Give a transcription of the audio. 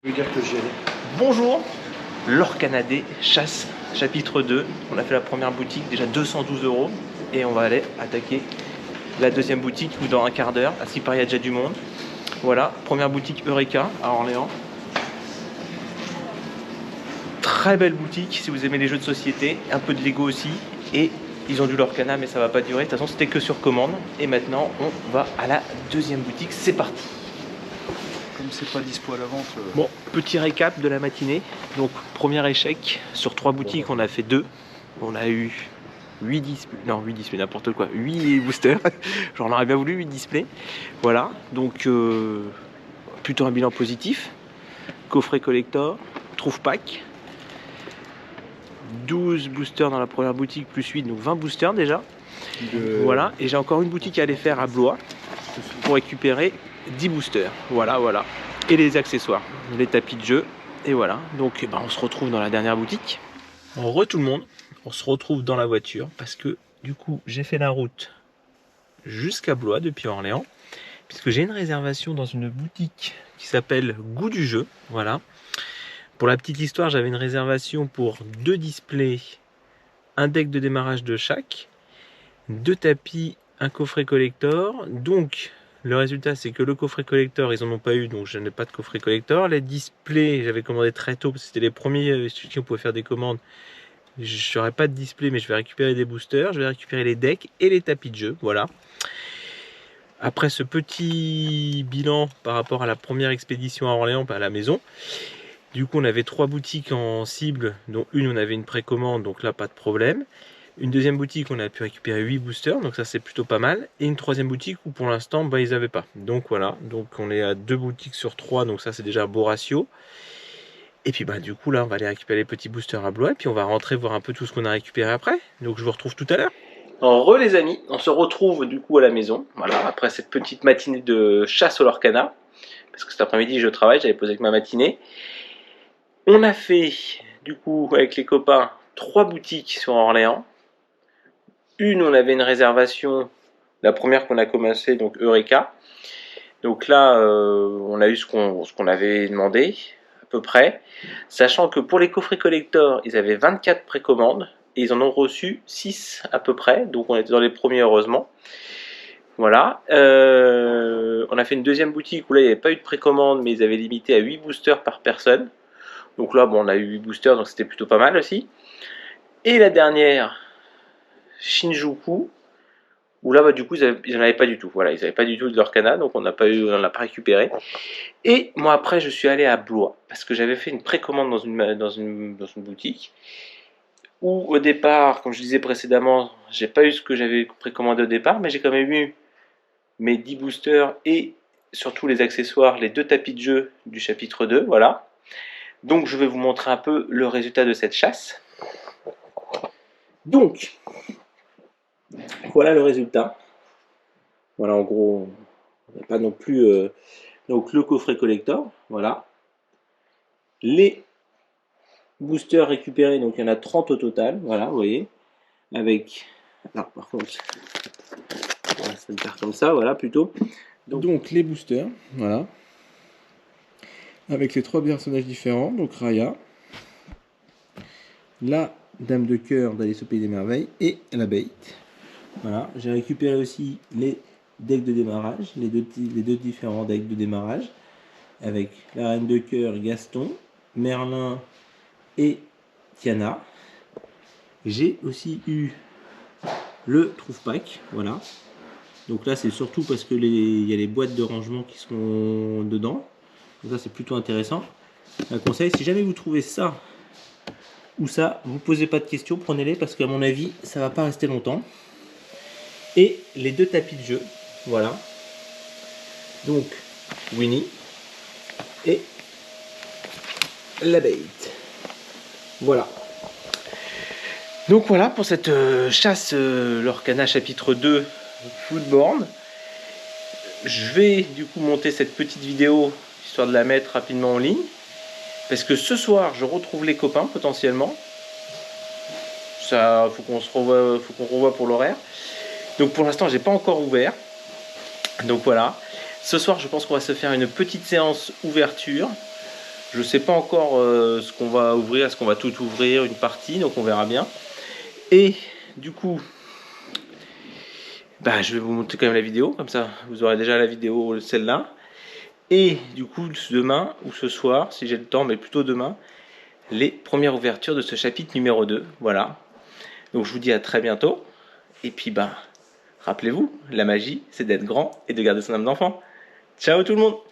Je veux dire que j'y allais. Bonjour, l'Orcanadé chasse chapitre 2. On a fait la première boutique, déjà 212 € et on va aller attaquer la deuxième boutique où dans un quart d'heure. À ce qui paraît, il y a déjà du monde. Voilà, première boutique Eureka à Orléans. Très belle boutique si vous aimez les jeux de société, un peu de Lego aussi. Et ils ont du l'Orcana mais ça va pas durer. De toute façon, c'était que sur commande. Et maintenant, on va à la deuxième boutique. C'est parti. Comme c'est pas dispo à la vente. Bon, petit récap de la matinée. Donc, premier échec. Sur 3 boutiques, on a fait 2. On a eu 8 displays. Non, 8 displays, n'importe quoi. 8 boosters. J'en aurais bien voulu 8 displays. Voilà. Donc, plutôt un bilan positif. Coffret collector. Trouve pack. 12 boosters dans la première boutique, plus 8, donc 20 boosters déjà. Voilà. Et j'ai encore une boutique à aller faire à Blois pour récupérer 10 boosters. Voilà. Et les accessoires, les tapis de jeu. Et voilà. Donc on se retrouve dans la dernière boutique. Tout le monde. On se retrouve dans la voiture parce que du coup j'ai fait la route jusqu'à Blois depuis Orléans. Puisque j'ai une réservation dans une boutique qui s'appelle Goût du jeu. Voilà. Pour la petite histoire, j'avais une réservation pour 2 displays, un deck de démarrage de chaque, 2 tapis, un coffret collector. Donc le résultat, c'est que le coffret collector, ils n'en ont pas eu, donc je n'ai pas de coffret collector. Les displays, j'avais commandé très tôt, parce que c'était les premiers sur qui on pouvait faire des commandes. Je n'aurai pas de display, mais je vais récupérer des boosters, je vais récupérer les decks et les tapis de jeu, voilà. Après ce petit bilan par rapport à la première expédition à Orléans, à la maison, du coup on avait 3 boutiques en cible, dont une on avait une précommande, donc là pas de problème. Une deuxième boutique, on a pu récupérer 8 boosters, donc ça c'est plutôt pas mal. Et une troisième boutique où pour l'instant, ils n'avaient pas. Donc voilà, donc on est à 2 boutiques sur 3, donc ça c'est déjà un beau ratio. Et puis du coup là, on va aller récupérer les petits boosters à Blois, et puis on va rentrer voir un peu tout ce qu'on a récupéré après. Donc je vous retrouve tout à l'heure. Les amis, on se retrouve du coup à la maison, voilà, après cette petite matinée de chasse au Lorcana. Parce que cet après-midi je travaille, j'avais posé avec ma matinée. On a fait du coup avec les copains 3 boutiques sur Orléans. Une, on avait une réservation, la première qu'on a commencé, donc Eureka. Donc là, on a eu ce qu'on avait demandé, à peu près. Sachant que pour les coffrets collector, ils avaient 24 précommandes. Et ils en ont reçu 6 à peu près. Donc on était dans les premiers, heureusement. Voilà. On a fait une deuxième boutique où là, il n'y avait pas eu de précommande, mais ils avaient limité à 8 boosters par personne. Donc là, on a eu 8 boosters, donc c'était plutôt pas mal aussi. Et la dernière, Shinjuku, où là du coup ils n'en avaient pas du tout, voilà, ils n'avaient pas du tout de l'Orcana, donc on n'en a pas récupéré. Et moi après je suis allé à Blois parce que j'avais fait une précommande dans une boutique où au départ, comme je disais précédemment, j'ai pas eu ce que j'avais précommandé au départ, mais j'ai quand même eu mes 10 boosters et surtout les accessoires, les 2 tapis de jeu du chapitre 2, voilà. Donc je vais vous montrer un peu le résultat de cette chasse. Donc voilà le résultat. Voilà, en gros, on n'a pas non plus. Donc, le coffret collector, voilà. Les boosters récupérés, donc il y en a 30 au total, voilà, vous voyez. Avec. Alors, par contre, ça va le faire comme ça, voilà, plutôt. Donc les boosters, voilà. Avec les 3 personnages différents, donc Raya, la Dame de cœur d'Alice au Pays des Merveilles et la Bait. Voilà, j'ai récupéré aussi les decks de démarrage, les deux différents decks de démarrage, avec la Reine de cœur Gaston, Merlin et Tiana. J'ai aussi eu le Trouve Pack, voilà. Donc là c'est surtout parce que il y a les boîtes de rangement qui sont dedans. Donc ça c'est plutôt intéressant. Un conseil, si jamais vous trouvez ça ou ça, vous posez pas de questions, prenez-les parce qu'à mon avis ça va pas rester longtemps. Et les 2 tapis de jeu, voilà. Donc Winnie et la Bait. Voilà. Donc voilà pour cette chasse l'Orcana chapitre 2 Foodborne. Je vais du coup monter cette petite vidéo histoire de la mettre rapidement en ligne. Parce que ce soir je retrouve les copains potentiellement. Ça faut qu'on revoie pour l'horaire. Donc pour l'instant j'ai pas encore ouvert. Donc voilà. Ce soir je pense qu'on va se faire une petite séance ouverture. Je sais pas encore ce qu'on va ouvrir, est-ce qu'on va tout ouvrir, une partie, donc on verra bien. Et du coup, bah, je vais vous montrer quand même la vidéo, comme ça vous aurez déjà la vidéo, celle-là. Et du coup, demain ou ce soir, si j'ai le temps, mais plutôt demain, les premières ouvertures de ce chapitre numéro 2. Voilà. Donc je vous dis à très bientôt. Et puis bah, rappelez-vous, la magie, c'est d'être grand et de garder son âme d'enfant. Ciao tout le monde!